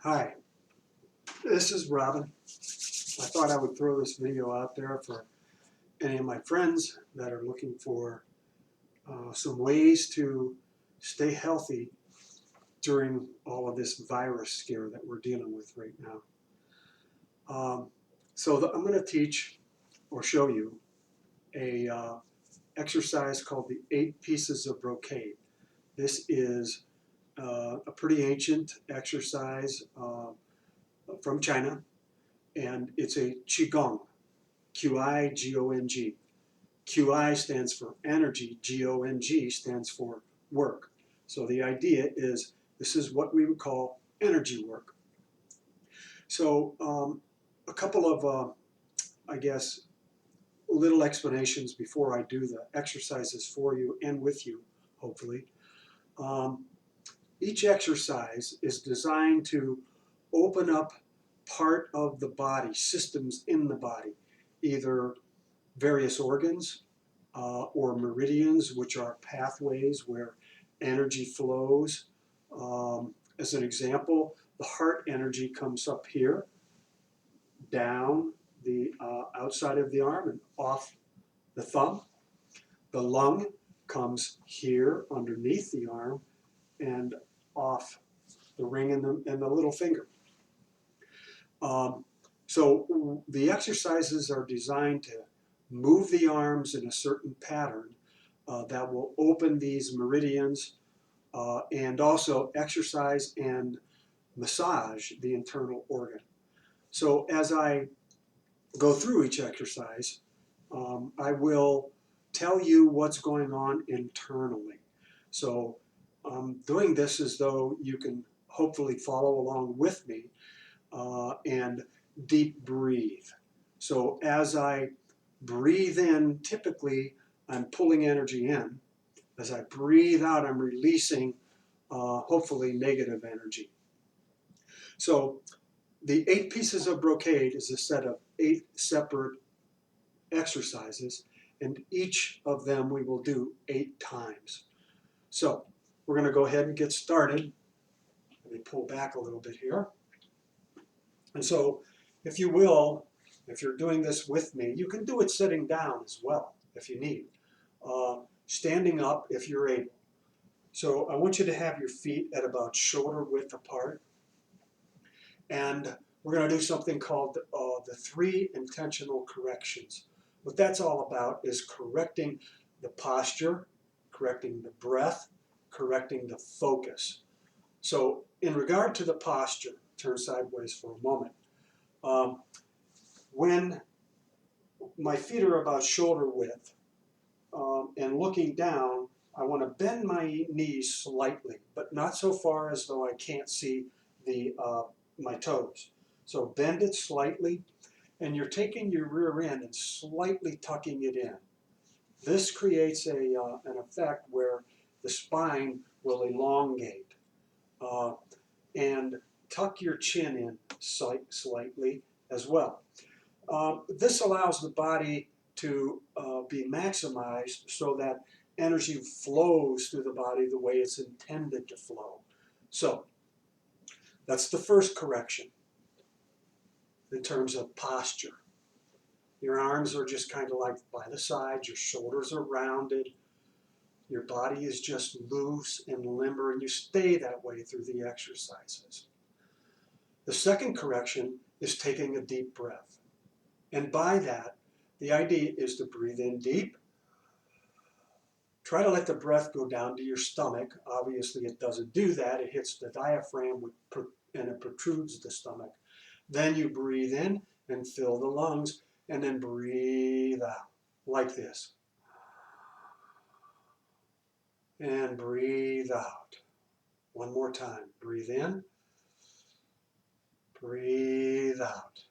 Hi, this is Robin. I thought I would throw this video out there for any of my friends that are looking for some ways to stay healthy during all of this virus scare that we're dealing with right now. I'm going to teach or show you a exercise called the 8 pieces of brocade. This is a pretty ancient exercise from China, and it's a qigong. Qigong. Qi stands for energy, Gong stands for work. So the idea is this is what we would call energy work. So a couple of, I guess, little explanations before I do the exercises for you and with you, hopefully. Each exercise is designed to open up part of the body, systems in the body, either various organs or meridians, which are pathways where energy flows. As an example, the heart energy comes up here, down the outside of the arm and off the thumb. The lung comes here underneath the arm and off the ring and the little finger. So the exercises are designed to move the arms in a certain pattern that will open these meridians and also exercise and massage the internal organ. So as I go through each exercise, I will tell you what's going on internally. So I'm doing this as though you can hopefully follow along with me and deep breathe. So as I breathe in, typically I'm pulling energy in. As I breathe out, I'm releasing hopefully negative energy. So the 8 pieces of brocade is a set of 8 separate exercises, and each of them we will do 8 times. So we're going to go ahead and get started. Let me pull back a little bit here. And so if you will, if you're doing this with me, you can do it sitting down as well if you need. Standing up if you're able. So I want you to have your feet at about shoulder width apart. And we're going to do something called the 3 intentional corrections. What that's all about is correcting the posture, correcting the breath, correcting the focus. So in regard to the posture, turn sideways for a moment. When my feet are about shoulder width and looking down, I want to bend my knees slightly, but not so far as though I can't see my toes. So bend it slightly, and you're taking your rear end and slightly tucking it in. This creates an effect where the spine will elongate. And tuck your chin in slightly as well. This allows the body to be maximized so that energy flows through the body the way it's intended to flow. So that's the first correction in terms of posture. Your arms are just kind of like by the sides, your shoulders are rounded, your body is just loose and limber, and you stay that way through the exercises. The second correction is taking a deep breath. And by that, the idea is to breathe in deep. Try to let the breath go down to your stomach. Obviously, it doesn't do that. It hits the diaphragm and it protrudes the stomach. Then you breathe in and fill the lungs, and then breathe out like this. And breathe out. One more time. Breathe in. Breathe out.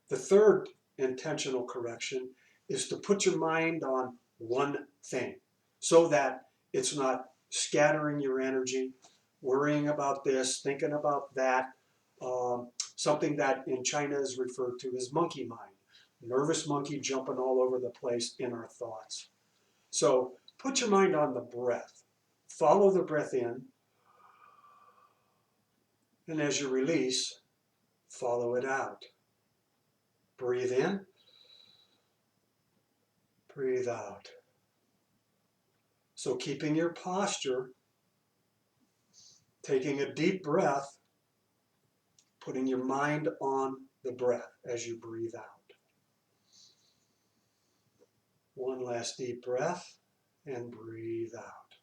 The third intentional correction is to put your mind on one thing so that it's not scattering your energy, worrying about this, thinking about that, something that in China is referred to as monkey mind, nervous monkey jumping all over the place in our thoughts. So put your mind on the breath. Follow the breath in And as you release, follow it out. Breathe in, breathe out. So keeping your posture, taking a deep breath, putting your mind on the breath as you breathe out. One last deep breath and breathe out.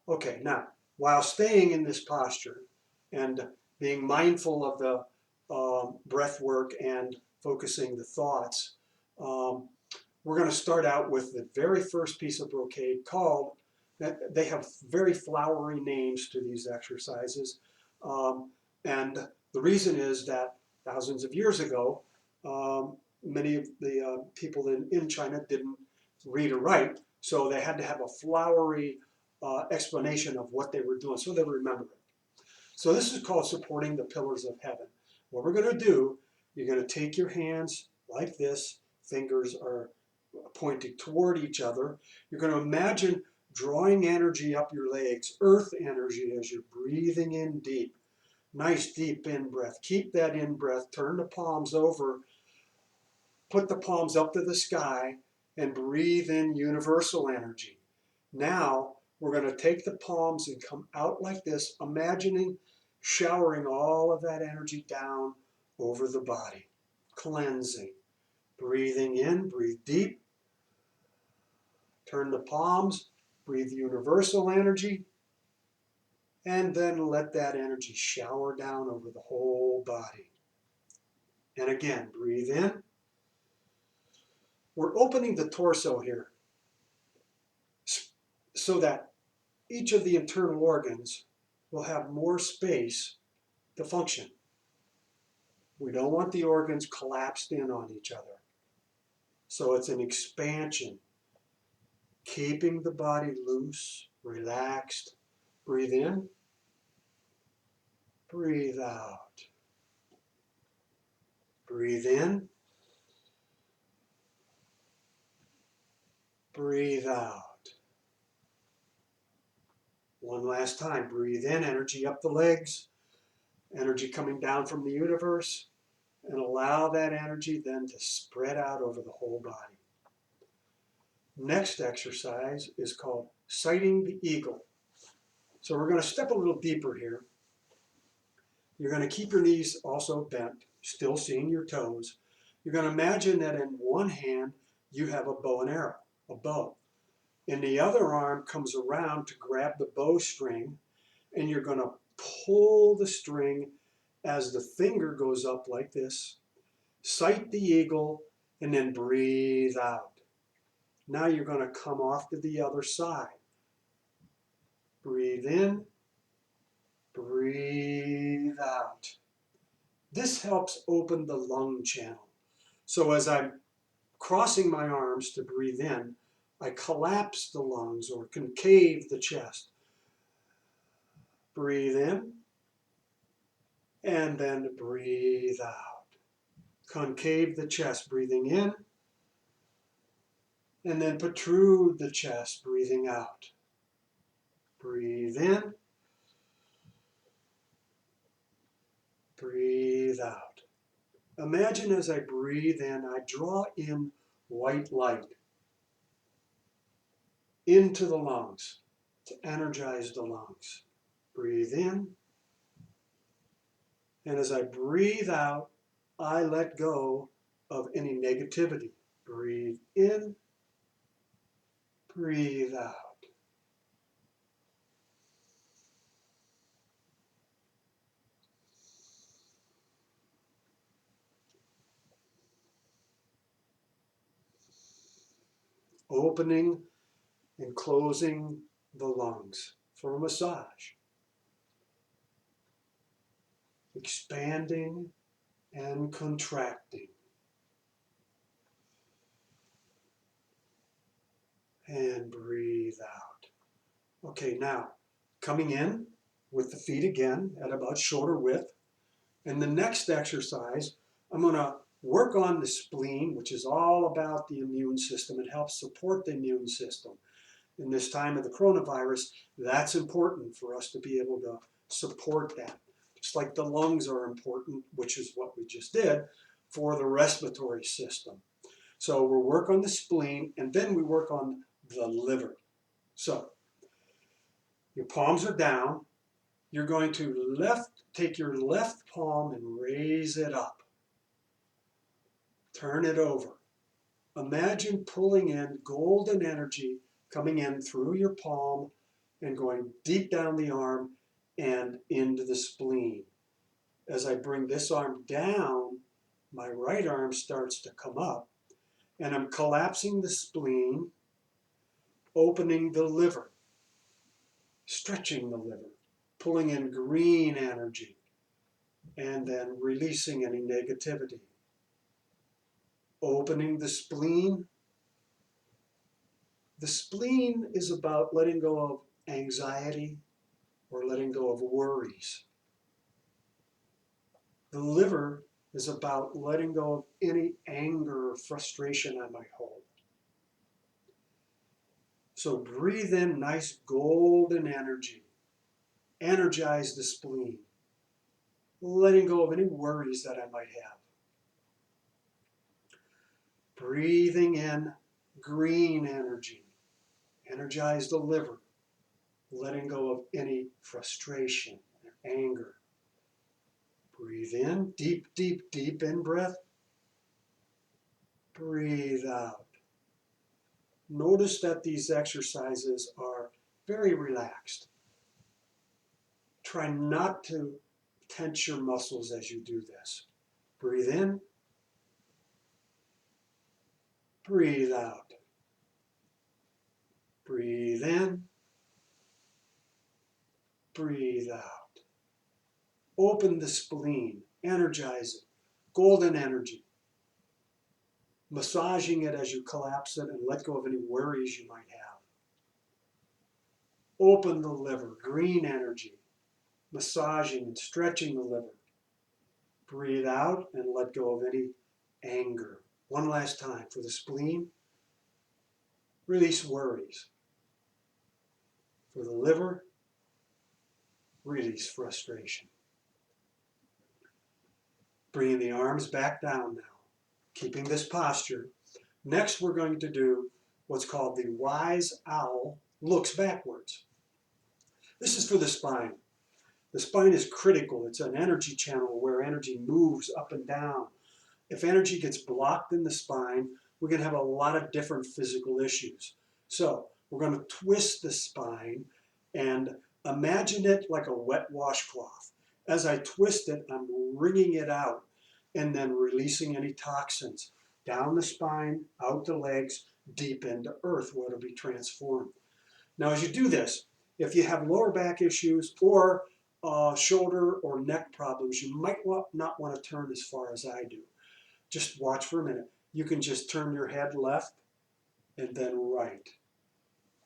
Okay, now, while staying in this posture and being mindful of the breath work and focusing the thoughts, we're going to start out with the very first piece of brocade called, they have very flowery names to these exercises. And the reason is that thousands of years ago, many of the people in China didn't read or write, so they had to have a flowery explanation of what they were doing so they would remember it. So this is called supporting the pillars of heaven. What we're going to do, you're going to take your hands like this, fingers are pointing toward each other. You're going to imagine drawing energy up your legs, earth energy as you're breathing in deep. Nice deep in breath. Keep that in breath. Turn the palms over. Put the palms up to the sky and breathe in universal energy. Now we're going to take the palms and come out like this, imagining showering all of that energy down over the body. Cleansing. Breathing in, breathe deep. Turn the palms, breathe universal energy, and then let that energy shower down over the whole body. And again, breathe in. We're opening the torso here so that each of the internal organs will have more space to function. We don't want the organs collapsed in on each other. So it's an expansion, keeping the body loose, relaxed. Breathe in, breathe out. Breathe in, breathe out. One last time, breathe in, energy up the legs, energy coming down from the universe, and allow that energy then to spread out over the whole body. Next exercise is called sighting the eagle. So we're going to step a little deeper here. You're going to keep your knees also bent, still seeing your toes. You're going to imagine that in one hand you have a bow and arrow, a bow. And the other arm comes around to grab the bowstring, and you're going to pull the string as the finger goes up like this. Sight the eagle, and then breathe out. Now you're going to come off to the other side. Breathe in, breathe out. This helps open the lung channel. So as I'm crossing my arms to breathe in, I collapse the lungs or concave the chest. Breathe in, and then breathe out. Concave the chest, breathing in, and then protrude the chest, breathing out. Breathe in, breathe out. Imagine as I breathe in, I draw in white light into the lungs to energize the lungs. Breathe in, and as I breathe out, I let go of any negativity. Breathe in, breathe out. Opening and closing the lungs for a massage. Expanding and contracting. And breathe out. Okay, now coming in with the feet again at about shoulder width. And the next exercise, I'm going to work on the spleen, which is all about the immune system. It helps support the immune system. In this time of the coronavirus, that's important for us to be able to support that. just like the lungs are important, which is what we just did, for the respiratory system. So we'll work on the spleen, and then we work on the liver. So your palms are down. You're going to take your left palm and raise it up. Turn it over. Imagine pulling in golden energy coming in through your palm and going deep down the arm and into the spleen. As I bring this arm down, my right arm starts to come up, and I'm collapsing the spleen, opening the liver, stretching the liver, pulling in green energy, and then releasing any negativity. Opening the spleen. The spleen is about letting go of anxiety or letting go of worries. The liver is about letting go of any anger or frustration I might hold. So breathe in nice golden energy. Energize the spleen, letting go of any worries that I might have. Breathing in green energy. Energize the liver, letting go of any frustration or anger. Breathe in, deep, deep, deep in breath. Breathe out. Notice that these exercises are very relaxed. Try not to tense your muscles as you do this. Breathe in. Breathe out. Breathe in. Breathe out. Open the spleen. Energize it. Golden energy. Massaging it as you collapse it and let go of any worries you might have. Open the liver. Green energy. Massaging and stretching the liver. Breathe out and let go of any anger. One last time for the spleen. Release worries. For the liver, release frustration. Bringing the arms back down now, keeping this posture. Next, we're going to do what's called the wise owl looks backwards. This is for the spine. The spine is critical. It's an energy channel where energy moves up and down. If energy gets blocked in the spine, we're going to have a lot of different physical issues. So we're going to twist the spine and imagine it like a wet washcloth. As I twist it, I'm wringing it out and then releasing any toxins down the spine, out the legs, deep into earth where it'll be transformed. Now as you do this, if you have lower back issues or shoulder or neck problems, you might not want to turn as far as I do. Just watch for a minute. You can just turn your head left and then right.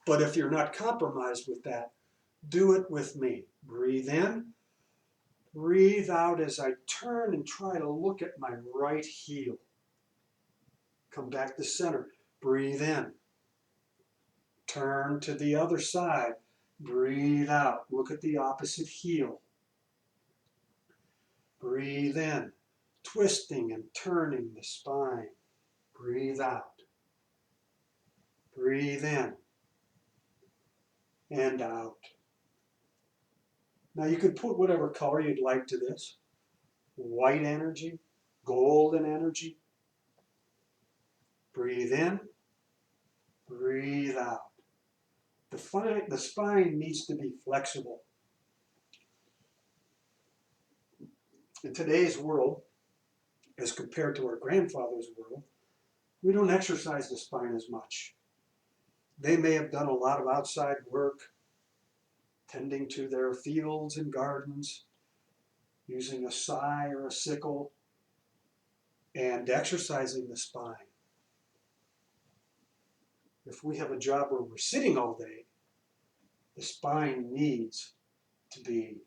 But if you're not compromised with that, do it with me. Breathe in. Breathe out as I turn and try to look at my right heel. Come back to center. Breathe in. Turn to the other side. Breathe out. Look at the opposite heel. Breathe in. Twisting and turning the spine. Breathe out. Breathe in. And out. Now you could put whatever color you'd like to this. White energy, golden energy. Breathe in, breathe out. The spine needs to be flexible. In today's world, as compared to our grandfather's world, we don't exercise the spine as much. They may have done a lot of outside work, tending to their fields and gardens, using a scythe or a sickle, and exercising the spine. If we have a job where we're sitting all day, the spine needs to be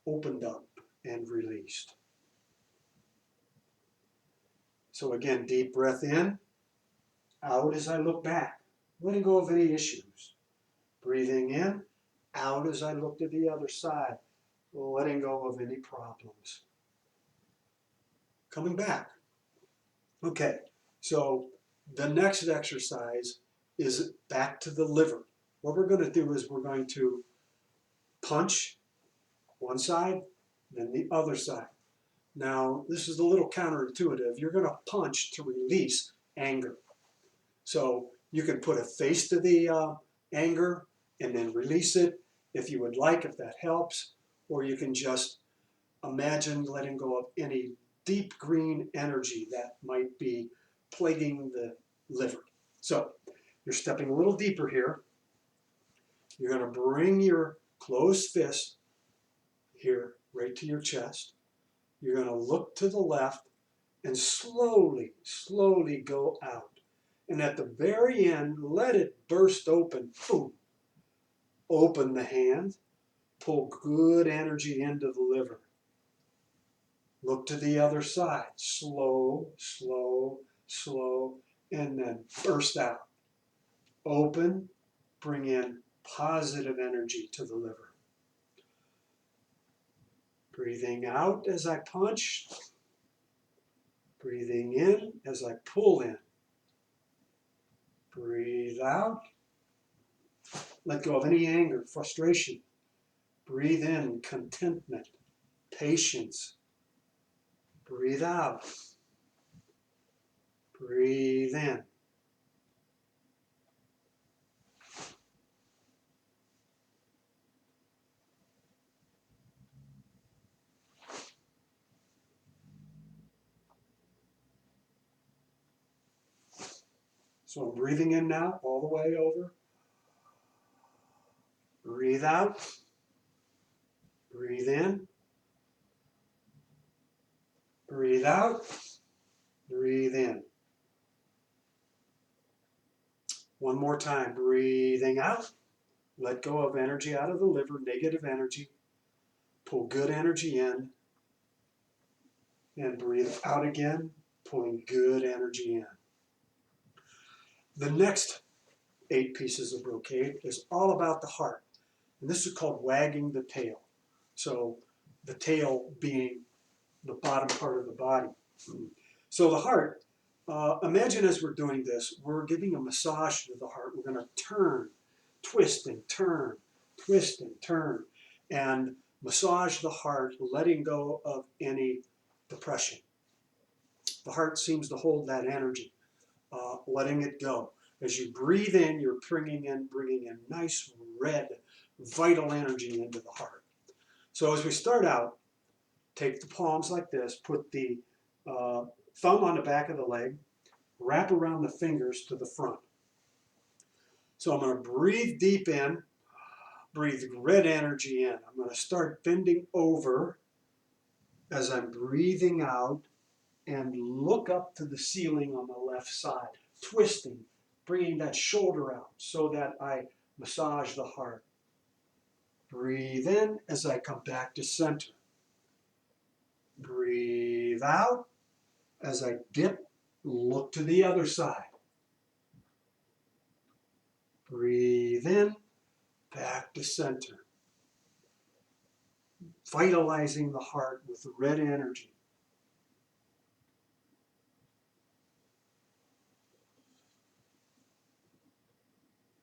opened up and released. So again, deep breath in, out as I look back, letting go of any issues. Breathing in, out as I look to the other side, letting go of any problems. Coming back. Okay, so the next exercise is back to the liver. What we're going to do is we're going to punch one side, then the other side. Now, this is a little counterintuitive. You're going to punch to release anger. So you can put a face to the anger and then release it if you would like, if that helps. Or you can just imagine letting go of any deep green energy that might be plaguing the liver. So you're stepping a little deeper here. You're going to bring your closed fist here right to your chest. You're going to look to the left and slowly, slowly go out. And at the very end, let it burst open. Boom. Open the hand. Pull good energy into the liver. Look to the other side. Slow, slow, slow, and then burst out. Open, bring in positive energy to the liver. Breathing out as I punch. Breathing in as I pull in. Breathe out. Let go of any anger, frustration. Breathe in contentment, patience. Breathe out. Breathe in. So I'm breathing in now, all the way over. Breathe out. Breathe in. Breathe out. Breathe in. One more time. Breathing out. Let go of energy out of the liver, negative energy. Pull good energy in. And breathe out again, pulling good energy in. The next 8 pieces of brocade is all about the heart. And this is called wagging the tail. So the tail being the bottom part of the body. So the heart, imagine as we're doing this, we're giving a massage to the heart. We're going to turn, twist and turn, twist and turn, and massage the heart, letting go of any depression. The heart seems to hold that energy, letting it go. As you breathe in, you're bringing in nice red, vital energy into the heart. So as we start out, take the palms like this, put the thumb on the back of the leg, wrap around the fingers to the front. So I'm going to breathe deep in, breathe red energy in. I'm going to start bending over as I'm breathing out and look up to the ceiling on the left side, twisting, bringing that shoulder out so that I massage the heart. Breathe in as I come back to center. Breathe out as I dip, look to the other side. Breathe in, back to center. Vitalizing the heart with red energy.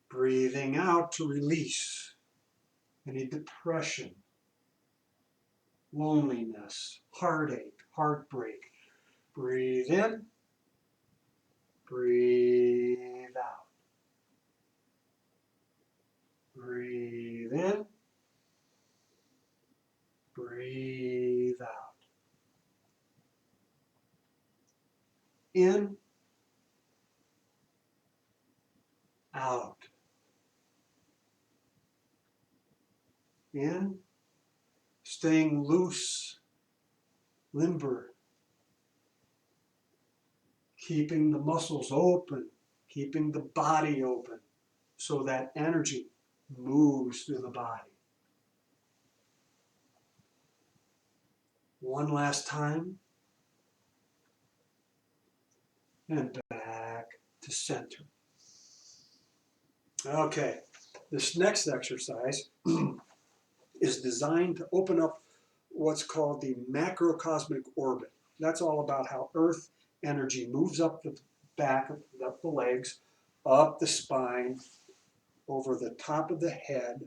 Breathing out to release any depression, loneliness, heartache, heartbreak. Breathe in, breathe out. Breathe in, breathe out. In, out. In, staying loose, limber, keeping the muscles open, keeping the body open so that energy moves through the body. One last time. And back to center. Okay, this next exercise is designed to open up what's called the macrocosmic orbit. That's all about how Earth energy moves up the back, up the legs, up the spine, over the top of the head.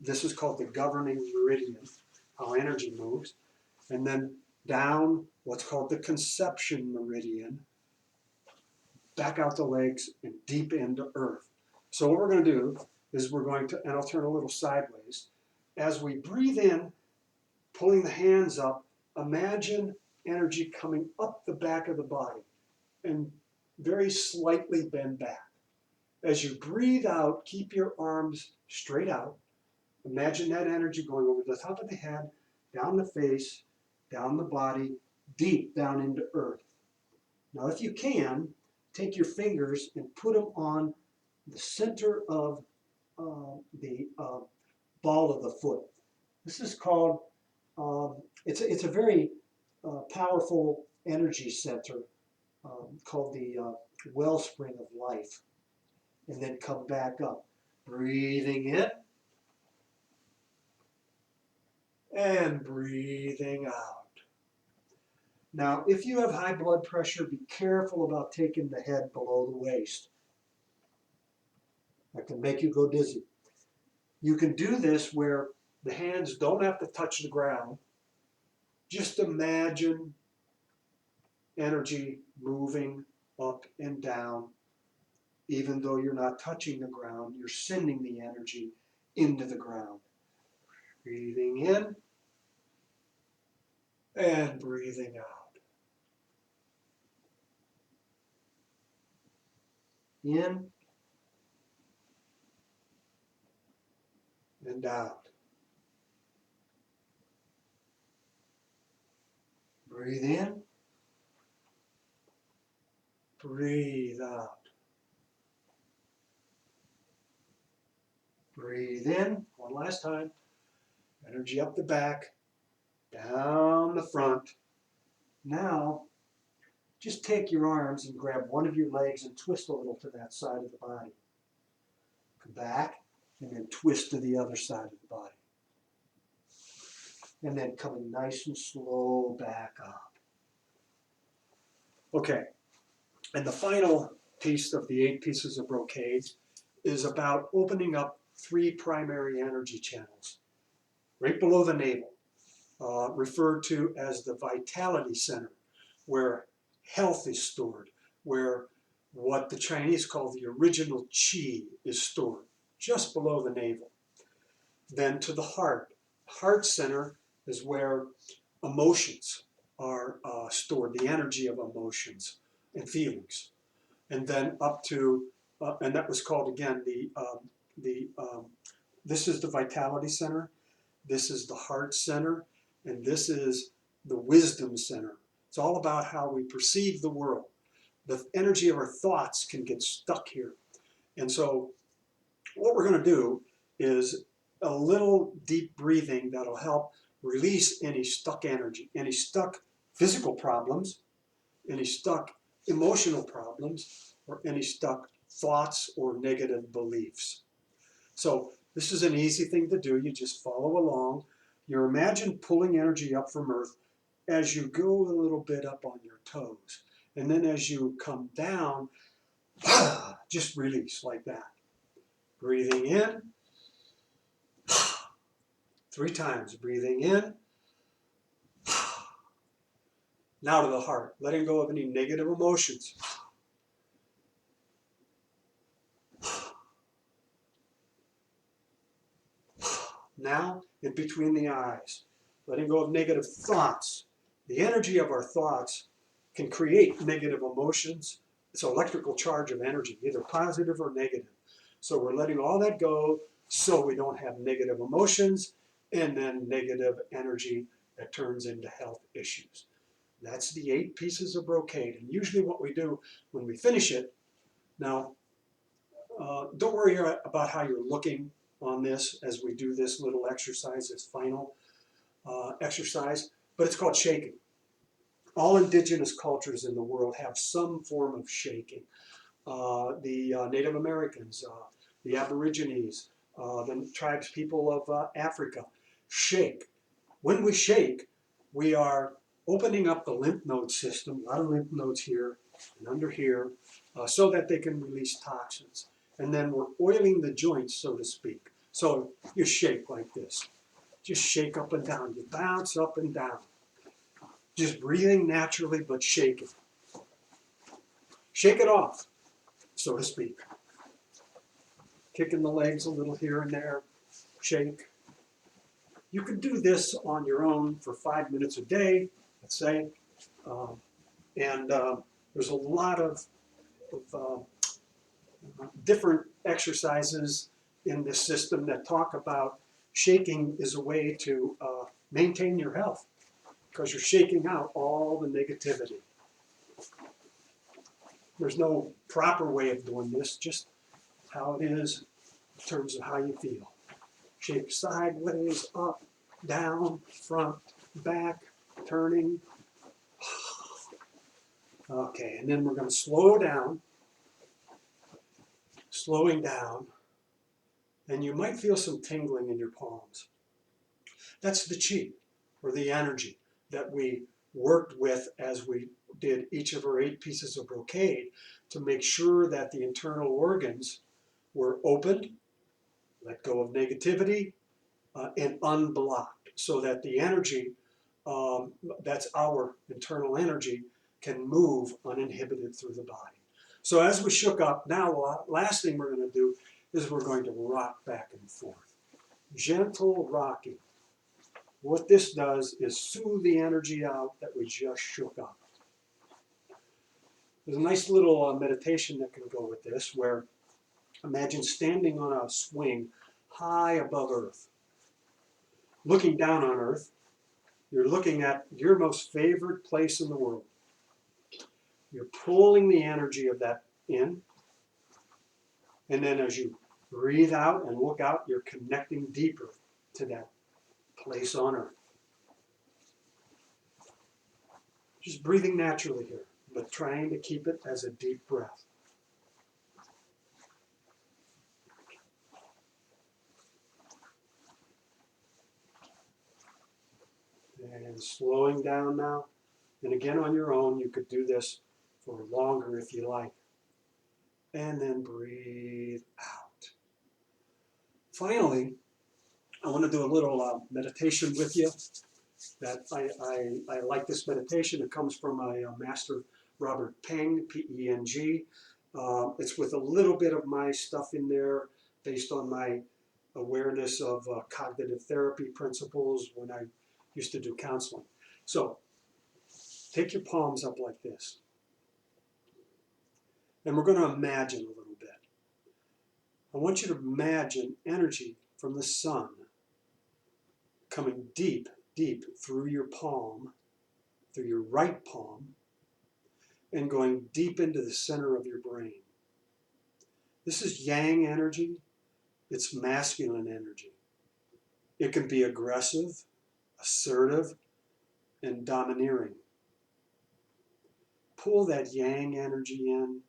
This is called the governing meridian, how energy moves. And then down what's called the conception meridian, back out the legs and deep into Earth. So what we're going to do is we're going to, and I'll turn a little sideways, as we breathe in, pulling the hands up, imagine energy coming up the back of the body and very slightly bend back. As you breathe out, keep your arms straight out. Imagine that energy going over the top of the head, down the face, down the body, deep down into Earth. Now, if you can, take your fingers and put them on the center of the ball of the foot. This is called, it's a very powerful energy center called the wellspring of life. And then come back up. Breathing in and breathing out. Now, if you have high blood pressure, be careful about taking the head below the waist. That can make you go dizzy. You can do this where the hands don't have to touch the ground. Just imagine energy moving up and down. Even though you're not touching the ground, you're sending the energy into the ground. Breathing in and breathing out. In and out. Breathe in. Breathe out. Breathe in. One last time. Energy up the back, down the front. Now, just take your arms and grab one of your legs and twist a little to that side of the body. Come back and then twist to the other side of the body. And then coming nice and slow back up. Okay, and the final piece of the 8 pieces of brocade is about opening up 3 primary energy channels right below the navel, referred to as the vitality center, where health is stored, where what the Chinese call the original qi is stored, just below the navel. Then to the heart. Heart center is where emotions are stored, the energy of emotions and feelings. And then up to, and that was called again, this is the vitality center, this is the heart center, and this is the wisdom center. It's all about how we perceive the world. The energy of our thoughts can get stuck here. And so what we're going to do is a little deep breathing that'll help release any stuck energy, any stuck physical problems, any stuck emotional problems, or any stuck thoughts or negative beliefs. So this is an easy thing to do. You just follow along. You imagine pulling energy up from Earth as you go a little bit up on your toes. And then as you come down, just release like that. Breathing in. 3 times. Breathing in. Now to the heart. Letting go of any negative emotions. Now, in between the eyes. Letting go of negative thoughts. The energy of our thoughts can create negative emotions. It's an electrical charge of energy, either positive or negative. So we're letting all that go so we don't have negative emotions and then negative energy that turns into health issues. That's the 8 pieces of brocade. And usually what we do when we finish it, now don't worry about how you're looking on this as we do this little exercise, this final exercise, but it's called shaking. All indigenous cultures in the world have some form of shaking. The Native Americans, the Aborigines, the tribes people of Africa, shake. When we shake, we are opening up the lymph node system, a lot of lymph nodes here and under here, so that they can release toxins. And then we're oiling the joints, so to speak. So you shake like this. Just shake up and down. You bounce up and down. Just breathing naturally, but shaking. Shake it off, so to speak. Kicking the legs a little here and there. Shake. You can do this on your own for 5 minutes a day, let's say. There's a lot of different exercises in this system that talk about shaking is a way to maintain your health because you're shaking out all the negativity. There's no proper way of doing this, just how it is in terms of how you feel. Shake sideways, up, down, front, back, turning. Okay, and then we're going to slow down, slowing down, and you might feel some tingling in your palms. That's the chi, or the energy that we worked with as we did each of our 8 pieces of brocade to make sure that the internal organs were opened, let go of negativity, and unblocked, so that the energy, that's our internal energy, can move uninhibited through the body. So as we shook up, now the last thing we're going to do is we're going to rock back and forth. Gentle rocking. What this does is soothe the energy out that we just shook up. There's a nice little meditation that can go with this, where imagine standing on a swing high above Earth. Looking down on Earth, you're looking at your most favorite place in the world. You're pulling the energy of that in, and then as you breathe out and look out, you're connecting deeper to that place on Earth. Just breathing naturally here, but trying to keep it as a deep breath. And slowing down now. And again on your own, you could do this for longer if you like. And then breathe out. Finally, I want to do a little meditation with you. That I like this meditation. It comes from my master, Robert Peng, P-E-N-G. It's with a little bit of my stuff in there based on my awareness of cognitive therapy principles when I used to do counseling. So take your palms up like this. And we're going to imagine a little bit. I want you to imagine energy from the sun coming deep, deep through your palm, through your right palm, and going deep into the center of your brain. This is yang energy. It's masculine energy. It can be aggressive, assertive, and domineering. Pull that yang energy in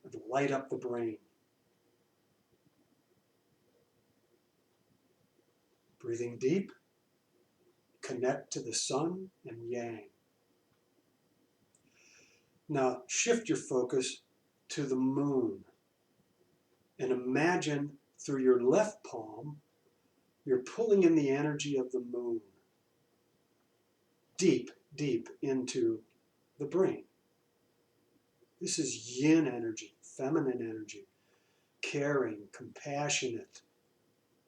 and light up the brain. Breathing deep, connect to the sun and yang. Now shift your focus to the moon and imagine through your left palm, you're pulling in the energy of the moon deep, deep into the brain. This is yin energy, feminine energy, caring, compassionate,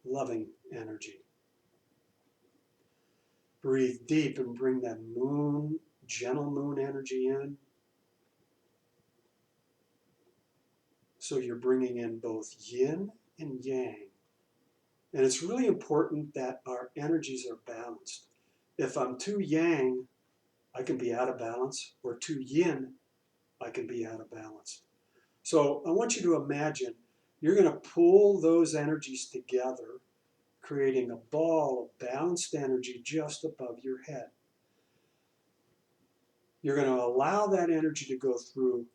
loving energy. Breathe deep and bring that moon, gentle moon energy in. So you're bringing in both yin and yang. And it's really important that our energies are balanced. If I'm too yang, I can be out of balance, or too yin, I can be out of balance. So I want you to imagine you're going to pull those energies together, creating a ball of balanced energy just above your head. You're going to allow that energy to go through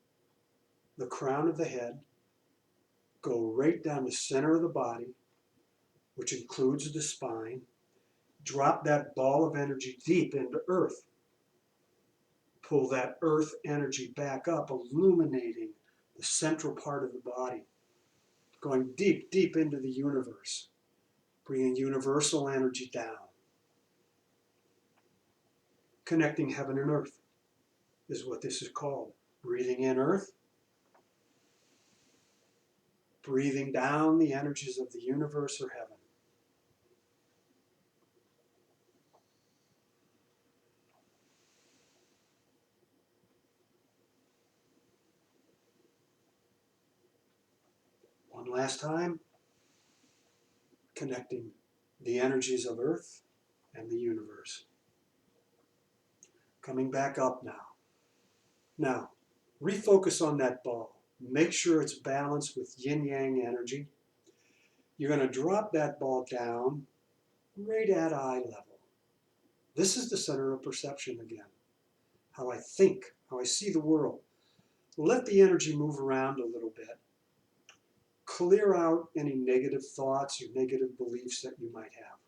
the crown of the head, go right down the center of the body, which includes the spine, Drop that ball of energy deep into earth. Pull that earth energy back up, illuminating the central part of the body, going deep, deep into the universe, bringing universal energy down. Connecting heaven and earth is what this is called. Breathing in earth, breathing down the energies of the universe or heaven. One last time, connecting the energies of earth and the universe. Coming back up now. Now, refocus on that ball. Make sure it's balanced with yin-yang energy. You're going to drop that ball down right at eye level. This is the center of perception again. How I think, how I see the world. Let the energy move around a little bit. Clear out any negative thoughts or negative beliefs that you might have.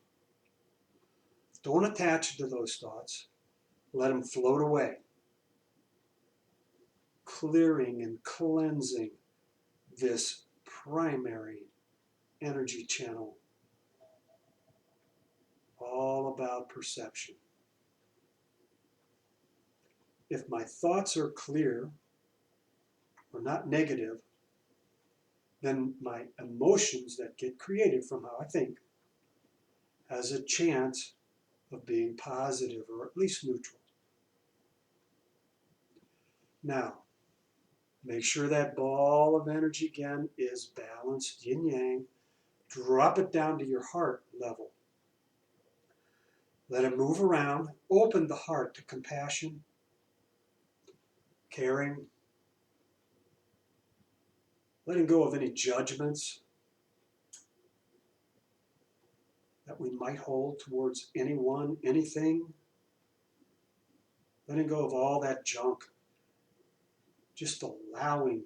Don't attach to those thoughts. Let them float away. Clearing and cleansing this primary energy channel. All about perception. If my thoughts are clear or not negative, then my emotions that get created from how I think has a chance of being positive or at least neutral. Now, make sure that ball of energy again is balanced, yin-yang. Drop it down to your heart level. Let it move around. Open the heart to compassion, caring, letting go of any judgments that we might hold towards anyone, anything. Letting go of all that junk. Just allowing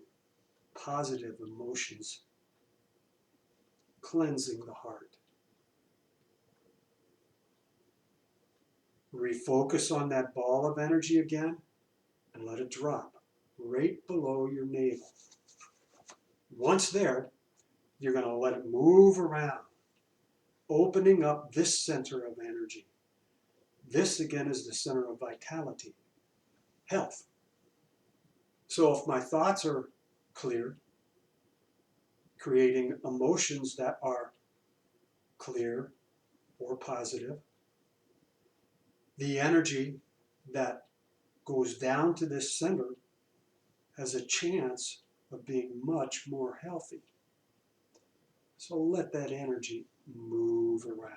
positive emotions. Cleansing the heart. Refocus on that ball of energy again and let it drop right below your navel. Once there, you're going to let it move around, opening up this center of energy. This again is the center of vitality, health. So if my thoughts are clear, creating emotions that are clear or positive, the energy that goes down to this center has a chance of being much more healthy. So let that energy move around.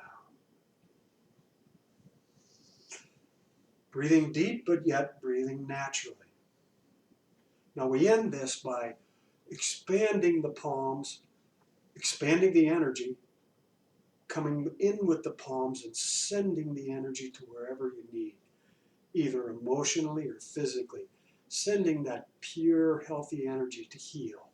Breathing deep, but yet breathing naturally. Now we end this by expanding the palms, expanding the energy, coming in with the palms and sending the energy to wherever you need, either emotionally or physically, sending that pure, healthy energy to heal.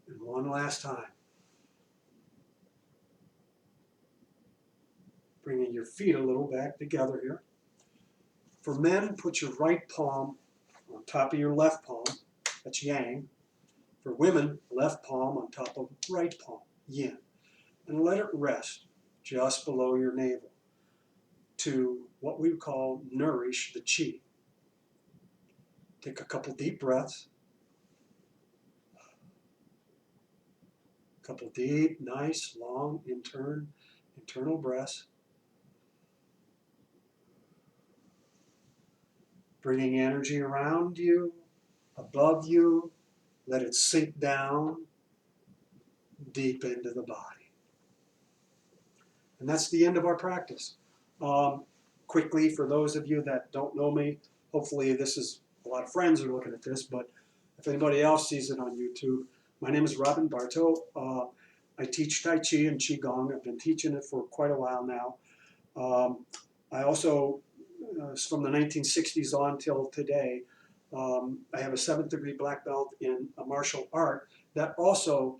And one last time. Bringing your feet a little back together here. For men, put your right palm on top of your left palm. That's yang. For women, left palm on top of right palm, yin. And let it rest just below your navel to what we call nourish the chi. Take a couple deep breaths. A couple deep, nice, long, internal breaths. Bringing energy around you, above you. Let it sink down deep into the body. And that's the end of our practice. Quickly, for those of you that don't know me, hopefully this is, a lot of friends are looking at this, but if anybody else sees it on YouTube, my name is Robin Bartow. I teach Tai Chi and Qigong. I've been teaching it for quite a while now. I also, from the 1960s on till today, I have a 7th degree black belt in a martial art that also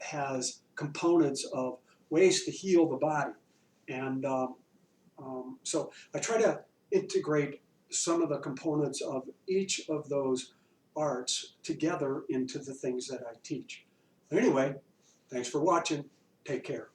has components of ways to heal the body. And so I try to integrate some of the components of each of those arts together into the things that I teach. Anyway, thanks for watching. Take care.